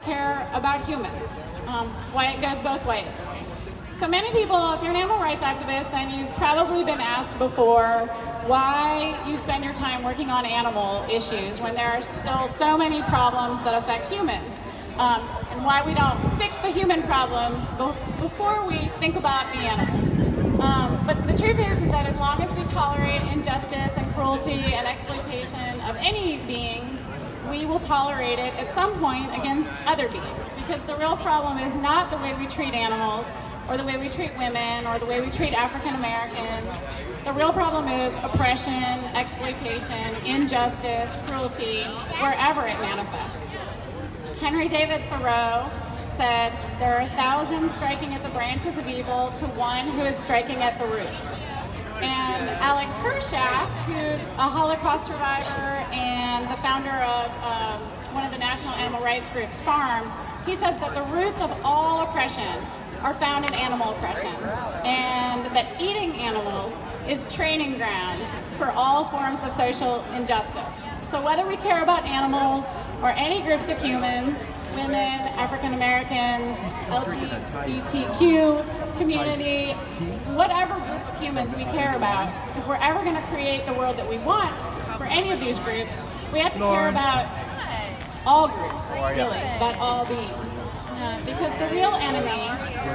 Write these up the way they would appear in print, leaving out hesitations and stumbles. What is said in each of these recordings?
care about humans. Why it goes both ways. So many people, if you're an animal rights activist, then you've probably been asked before why you spend your time working on animal issues when there are still so many problems that affect humans, and why we don't fix the human problems before we think about the animals. But the truth is that as long as we tolerate injustice and cruelty and exploitation of any beings, we will tolerate it at some point against other beings, because the real problem is not the way we treat animals or the way we treat women or the way we treat African Americans. The real problem is oppression, exploitation, injustice, cruelty, wherever it manifests. Henry David Thoreau said, "There are 1,000 striking at the branches of evil to one who is striking at the roots." And Alex Hershaft, who's a Holocaust survivor and the founder of one of the national animal rights groups, FARM, he says that the roots of all oppression are found in animal oppression, and that eating animals is training ground for all forms of social injustice. So whether we care about animals or any groups of humans, women, African Americans, LGBTQ community, whatever group of humans we care about, if we're ever going to create the world that we want for any of these groups, we have to care about all groups, really, about all beings. Because the real enemy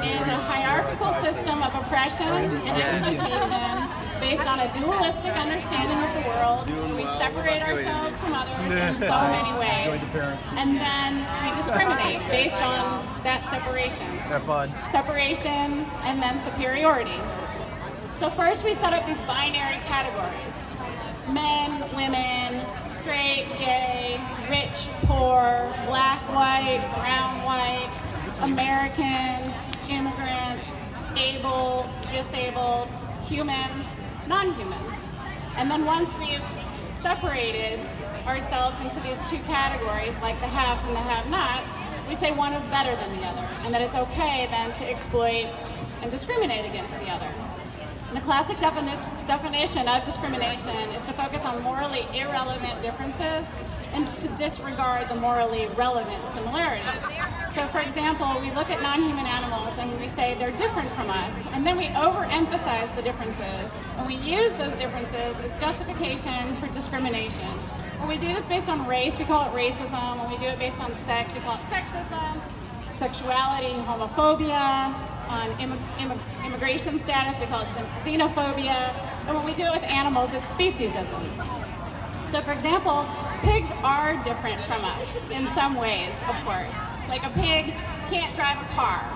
is a hierarchical system of oppression and exploitation based on a dualistic understanding of the world. We separate ourselves from others in so many ways, and then we discriminate based on that separation. Separation and then superiority. So first we set up these binary categories: men, women, straight, gay, rich, poor, black, white, brown, white, Americans, immigrants, able, disabled, humans, non-humans. And then once we've separated ourselves into these two categories, like the haves and the have-nots, we say one is better than the other, and that it's okay then to exploit and discriminate against the other. The classic definition of discrimination is to focus on morally irrelevant differences and to disregard the morally relevant similarities. So for example, we look at non-human animals and we say they're different from us, and then we overemphasize the differences, and we use those differences as justification for discrimination. When we do this based on race, we call it racism. When we do it based on sex, we call it sexism. Sexuality, homophobia. On immigration status, we call it xenophobia. And when we do it with animals, it's speciesism. So for example, pigs are different from us in some ways, of course. Like a pig can't drive a car.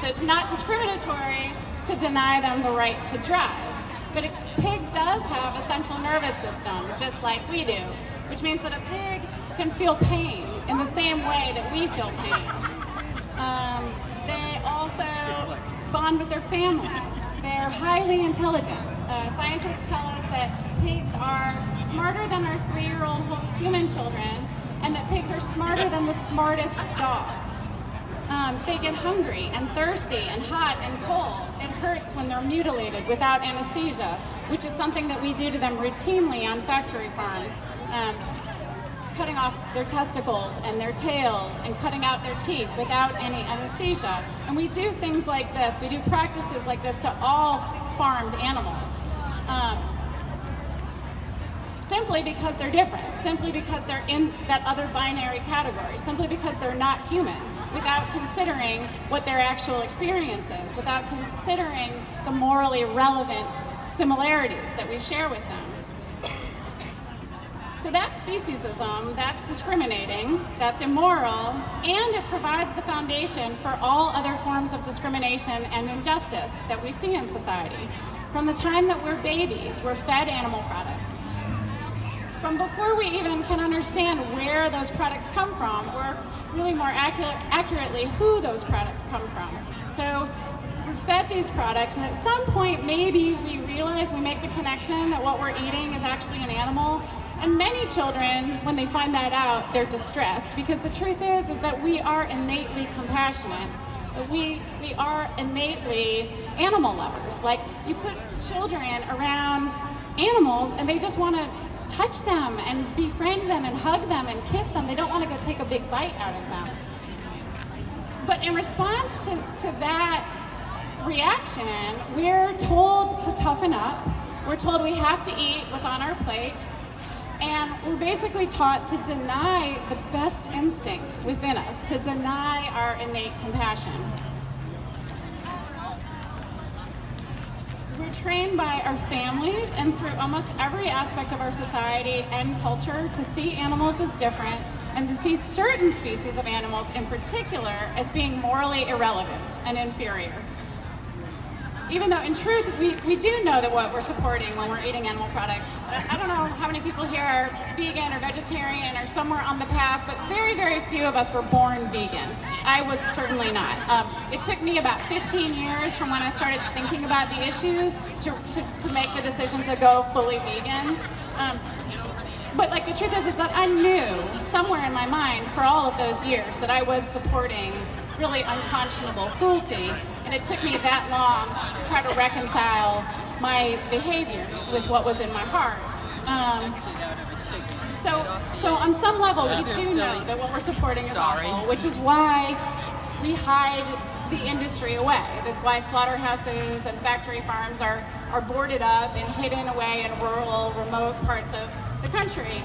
So it's not discriminatory to deny them the right to drive. But a pig does have a central nervous system, just like we do, which means that a pig can feel pain in the same way that we feel pain. They also bond with their families. They're highly intelligent. Scientists tell us that pigs are smarter than our 3-year-old human children, and that pigs are smarter than the smartest dogs. They get hungry and thirsty and hot and cold. It hurts when they're mutilated without anesthesia, which is something that we do to them routinely on factory farms. Cutting off their testicles and their tails and cutting out their teeth without any anesthesia. And we do things like this. We do practices like this to all farmed animals. Simply because they're different, simply because they're in that other binary category, simply because they're not human, without considering what their actual experience is, without considering the morally relevant similarities that we share with them. So that's speciesism, that's discriminating, that's immoral, and it provides the foundation for all other forms of discrimination and injustice that we see in society. From the time that we're babies, we're fed animal products. From before we even can understand where those products come from, or really more accurately, who those products come from. So we're fed these products, and at some point maybe we realize, we make the connection that what we're eating is actually an animal. And many children, when they find that out, they're distressed, because the truth is that we are innately compassionate, that we are innately animal lovers. Like, you put children around animals and they just want to touch them and befriend them and hug them and kiss them. They don't want to go take a big bite out of them. But in response to that reaction, we're told to toughen up. We're told we have to eat what's on our plates. And we're basically taught to deny the best instincts within us, to deny our innate compassion. We're trained by our families and through almost every aspect of our society and culture to see animals as different and to see certain species of animals in particular as being morally irrelevant and inferior. Even though in truth, we do know that what we're supporting when we're eating animal products. I don't know how many people here are vegan or vegetarian or somewhere on the path, but very, very few of us were born vegan. I was certainly not. It took me about 15 years from when I started thinking about the issues to make the decision to go fully vegan. But like the truth is that I knew somewhere in my mind for all of those years that I was supporting really unconscionable cruelty. And it took me that long to try to reconcile my behaviors with what was in my heart. So on some level, we do know that what we're supporting is awful, which is why we hide the industry away. That's why slaughterhouses and factory farms are boarded up and hidden away in rural, remote parts of the country.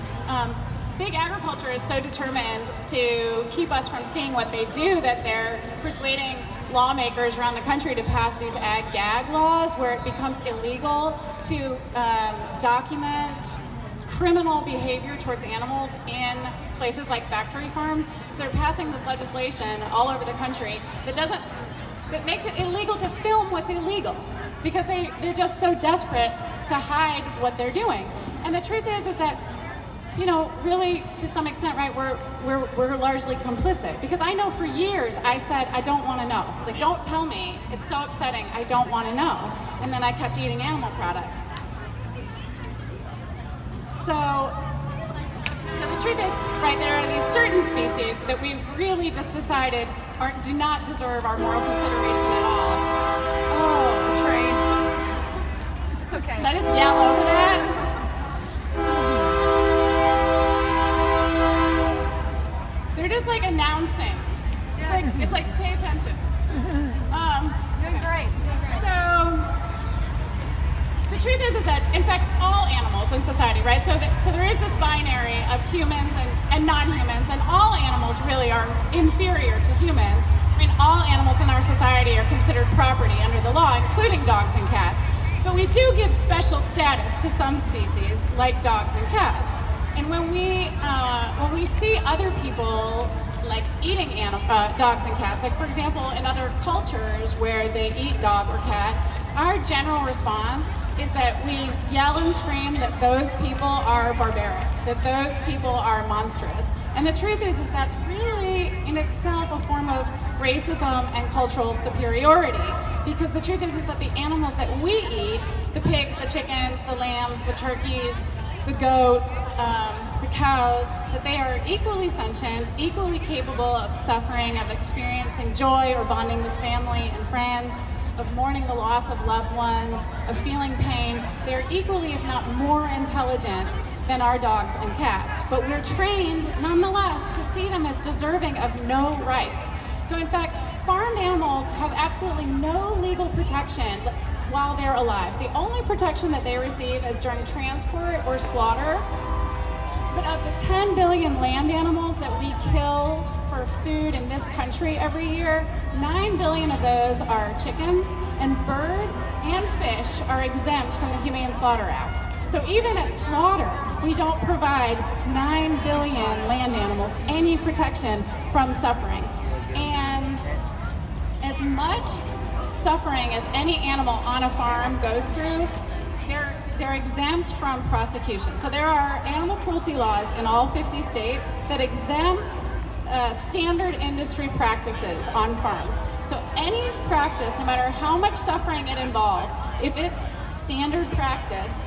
Big agriculture is so determined to keep us from seeing what they do that they're persuading lawmakers around the country to pass these ag-gag laws where it becomes illegal to document criminal behavior towards animals in places like factory farms. So they're passing this legislation all over the country that makes it illegal to film what's illegal because they're just so desperate to hide what they're doing. And the truth is that, you know, really, to some extent, right, we're largely complicit. Because I know for years I said, I don't want to know. Like, don't tell me. It's so upsetting. I don't want to know. And then I kept eating animal products. So the truth is, right, there are these certain species that we've really just decided do not deserve our moral consideration at all. Oh, train. It's okay. Should I just yell over that? They're just like announcing. It's like pay attention. Doing great. So the truth is that in fact all animals in society, right? So there is this binary of humans and non-humans, and all animals really are inferior to humans. I mean, all animals in our society are considered property under the law, including dogs and cats. But we do give special status to some species, like dogs and cats. And when we see other people like eating dogs and cats, like for example in other cultures where they eat dog or cat, our general response is that we yell and scream that those people are barbaric, that those people are monstrous. And the truth is that's really in itself a form of racism and cultural superiority. Because the truth is that the animals that we eat, the pigs, the chickens, the lambs, the turkeys, the goats, the cows, that they are equally sentient, equally capable of suffering, of experiencing joy or bonding with family and friends, of mourning the loss of loved ones, of feeling pain. They're equally, if not more intelligent than our dogs and cats. But we're trained, nonetheless, to see them as deserving of no rights. So in fact, farmed animals have absolutely no legal protection while they're alive. The only protection that they receive is during transport or slaughter. But of the 10 billion land animals that we kill for food in this country every year, 9 billion of those are chickens, and birds and fish are exempt from the Humane Slaughter Act. So even at slaughter, we don't provide 9 billion land animals any protection from suffering. And as much suffering as any animal on a farm goes through, they're exempt from prosecution. So there are animal cruelty laws in all 50 states that exempt standard industry practices on farms. So any practice, no matter how much suffering it involves, if it's standard practice,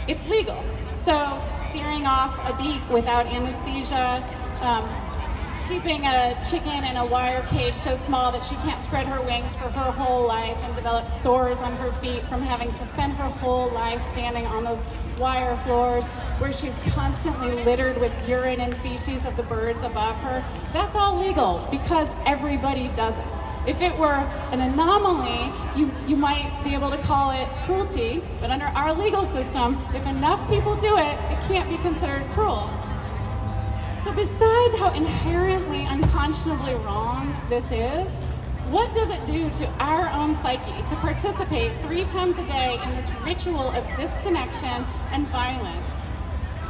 it's legal. So searing off a beak without anesthesia, keeping a chicken in a wire cage so small that she can't spread her wings for her whole life and develops sores on her feet from having to spend her whole life standing on those wire floors where she's constantly littered with urine and feces of the birds above her. That's all legal because everybody does it. If it were an anomaly, you might be able to call it cruelty, but under our legal system, if enough people do it, it can't be considered cruel. So besides how inherently unconscionably wrong this is, what does it do to our own psyche to participate 3 times a day in this ritual of disconnection and violence,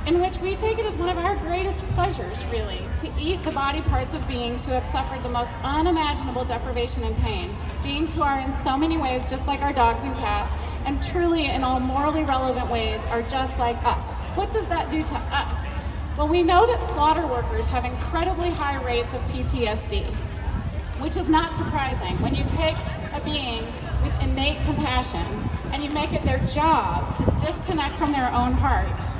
in which we take it as one of our greatest pleasures, really, to eat the body parts of beings who have suffered the most unimaginable deprivation and pain, beings who are in so many ways just like our dogs and cats, and truly in all morally relevant ways are just like us. What does that do to us? Well, we know that slaughter workers have incredibly high rates of PTSD, which is not surprising. When you take a being with innate compassion and you make it their job to disconnect from their own hearts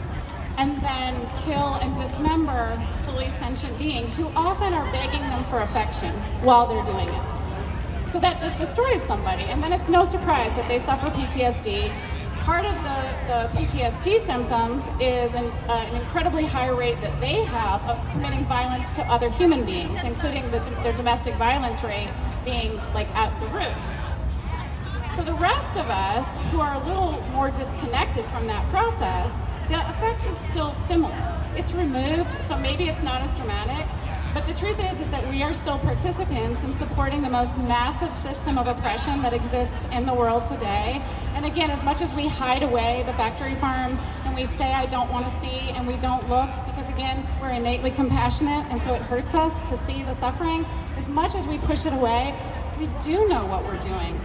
and then kill and dismember fully sentient beings who often are begging them for affection while they're doing it. So that just destroys somebody, and then it's no surprise that they suffer PTSD. Part of the PTSD symptoms is an incredibly high rate that they have of committing violence to other human beings, including their domestic violence rate being like out the roof. For the rest of us who are a little more disconnected from that process, the effect is still similar. It's removed, so maybe it's not as dramatic, but the truth is that we are still participants in supporting the most massive system of oppression that exists in the world today. And again, as much as we hide away the factory farms and we say, I don't want to see, and we don't look, because again, we're innately compassionate, and so it hurts us to see the suffering, as much as we push it away, we do know what we're doing.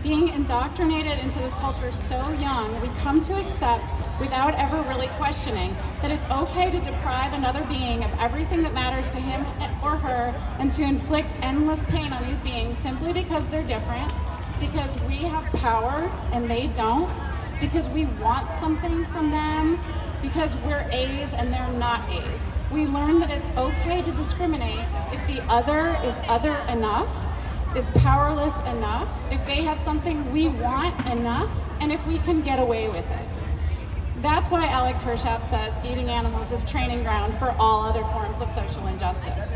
Being indoctrinated into this culture so young, we come to accept, without ever really questioning, that it's okay to deprive another being of everything that matters to him or her, and to inflict endless pain on these beings simply because they're different, because we have power and they don't, because we want something from them, because we're A's and they're not A's. We learn that it's okay to discriminate if the other is other enough, is powerless enough, if they have something we want enough, and if we can get away with it. That's why Alex Hershaft says eating animals is training ground for all other forms of social injustice.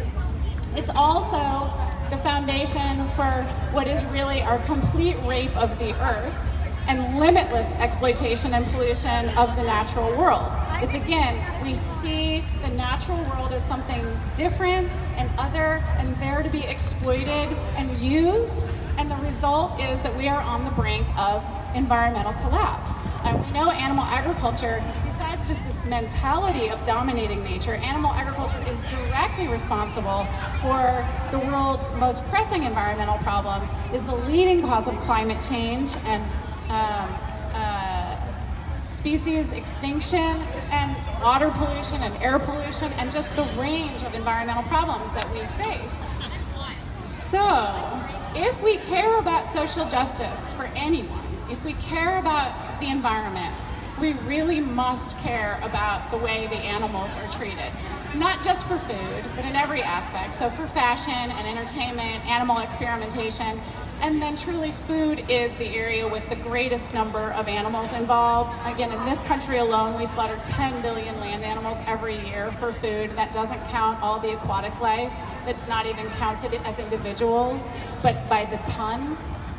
It's also the foundation for what is really our complete rape of the earth and limitless exploitation and pollution of the natural world. It's again, we see the natural world as something different and other and there to be exploited and used, and the result is that we are on the brink of environmental collapse. And we know animal agriculture, besides just this mentality of dominating nature, animal agriculture is directly responsible for the world's most pressing environmental problems, is the leading cause of climate change and species extinction and water pollution and air pollution and just the range of environmental problems that we face. So, if we care about social justice for anyone, if we care about the environment, we really must care about the way the animals are treated. Not just for food, but in every aspect. So for fashion and entertainment, animal experimentation, and then truly food is the area with the greatest number of animals involved. Again, in this country alone, we slaughter 10 billion land animals every year for food. That doesn't count all the aquatic life that's not even counted as individuals, but by the ton,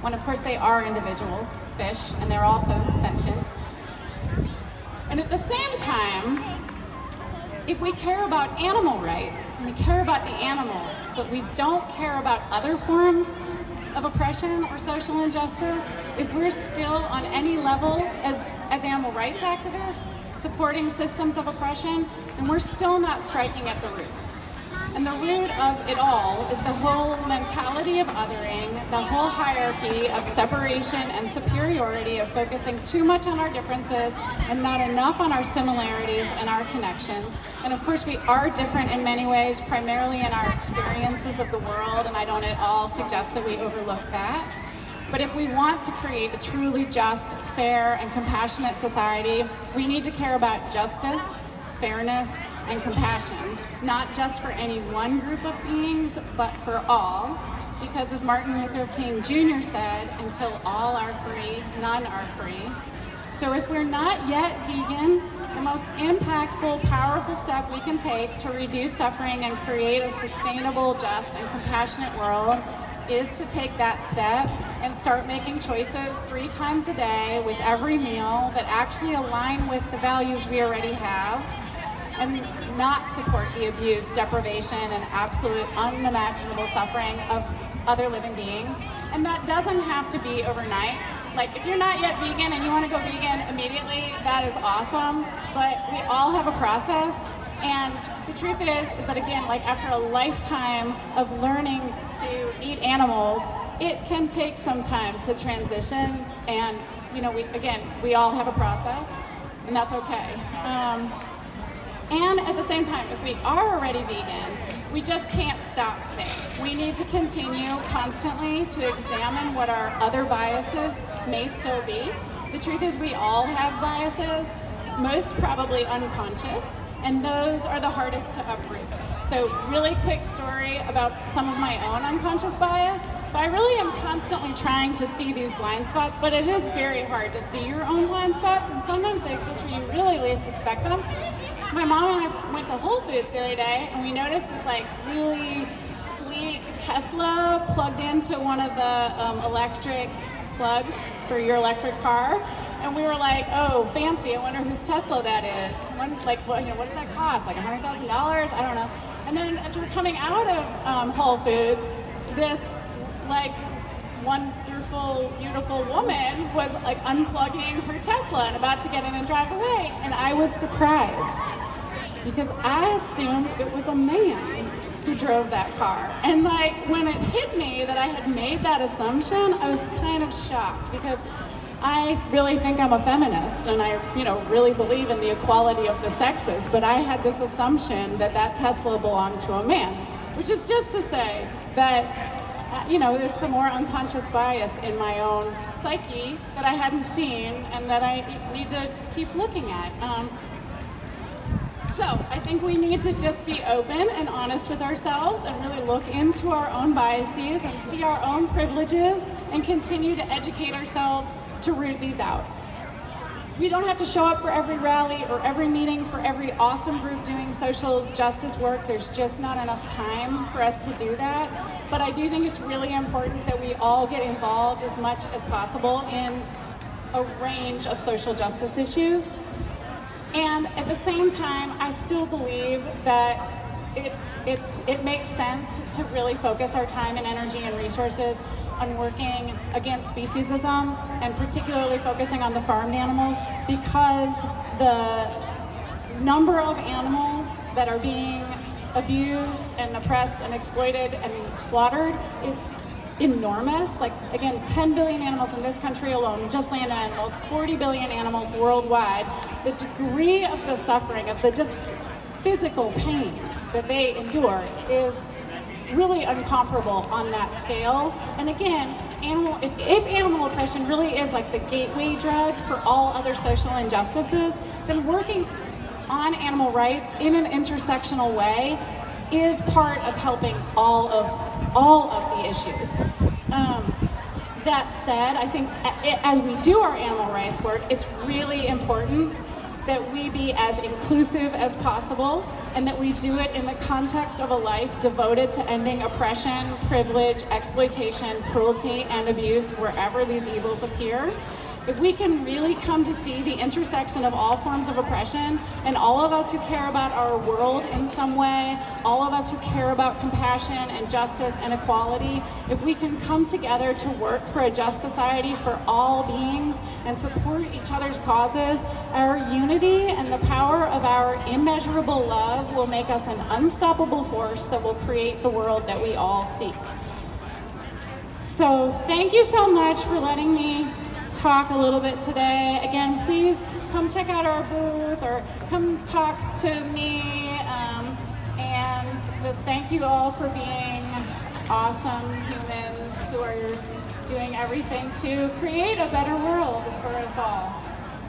when of course they are individuals, fish, and they're also sentient. And at the same time, if we care about animal rights, and we care about the animals, but we don't care about other forms of oppression or social injustice, if we're still on any level as animal rights activists supporting systems of oppression, then we're still not striking at the roots. And the root of it all is the whole mentality of othering, the whole hierarchy of separation and superiority, of focusing too much on our differences and not enough on our similarities and our connections. And of course we are different in many ways, primarily in our experiences of the world, and I don't at all suggest that we overlook that. But if we want to create a truly just, fair, and compassionate society, we need to care about justice, fairness, and compassion, not just for any one group of beings, but for all. Because as Martin Luther King Jr. said, until all are free, none are free. So if we're not yet vegan, the most impactful, powerful step we can take to reduce suffering and create a sustainable, just, and compassionate world is to take that step and start making choices 3 times a day with every meal that actually align with the values we already have, and not support the abuse, deprivation, and absolute unimaginable suffering of other living beings. And that doesn't have to be overnight. Like, if you're not yet vegan and you want to go vegan immediately, that is awesome, but we all have a process. And the truth is that, again, like, after a lifetime of learning to eat animals, it can take some time to transition. And, you know, we all have a process, and that's okay. And at the same time, if we are already vegan, we just can't stop there. We need to continue constantly to examine what our other biases may still be. The truth is, we all have biases, most probably unconscious, and those are the hardest to uproot. So really quick story about some of my own unconscious bias. So I really am constantly trying to see these blind spots, but it is very hard to see your own blind spots, and sometimes they exist where you really least expect them. My mom and I went to Whole Foods the other day, and we noticed this like really sleek Tesla plugged into one of the electric plugs for your electric car. And we were like, oh, fancy, I wonder whose Tesla that is. Like, what does that cost? Like $100,000? I don't know. And then as we're coming out of Whole Foods, this like wonderful, beautiful woman was like unplugging her Tesla and about to get in and drive away. And I was surprised because I assumed it was a man who drove that car. And like, when it hit me that I had made that assumption, I was kind of shocked, because I really think I'm a feminist, and I, really believe in the equality of the sexes, but I had this assumption that that Tesla belonged to a man, which is just to say that, there's some more unconscious bias in my own psyche that I hadn't seen and that I need to keep looking at. So I think we need to just be open and honest with ourselves and really look into our own biases and see our own privileges and continue to educate ourselves to root these out. We don't have to show up for every rally or every meeting for every awesome group doing social justice work. There's just not enough time for us to do that. But I do think it's really important that we all get involved as much as possible in a range of social justice issues. And at the same time, I still believe that it makes sense to really focus our time and energy and resources on working against speciesism, and particularly focusing on the farmed animals, because the number of animals that are being abused and oppressed and exploited and slaughtered is enormous. Like, again, 10 billion animals in this country alone, just land animals, 40 billion animals worldwide. The degree of the suffering, of the just physical pain that they endure is really incomparable on that scale. And again, if animal oppression really is like the gateway drug for all other social injustices, then working on animal rights in an intersectional way is part of helping all of the issues. That said, I think as we do our animal rights work, it's really important that we be as inclusive as possible, and that we do it in the context of a life devoted to ending oppression, privilege, exploitation, cruelty, and abuse wherever these evils appear. If we can really come to see the intersection of all forms of oppression, and all of us who care about our world in some way, all of us who care about compassion and justice and equality, if we can come together to work for a just society for all beings and support each other's causes, our unity and the power of our immeasurable love will make us an unstoppable force that will create the world that we all seek. So thank you so much for letting me talk a little bit today. Again, please come check out our booth or come talk to me, and just thank you all for being awesome humans who are doing everything to create a better world for us all.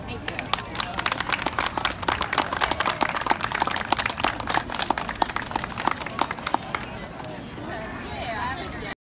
Thank you.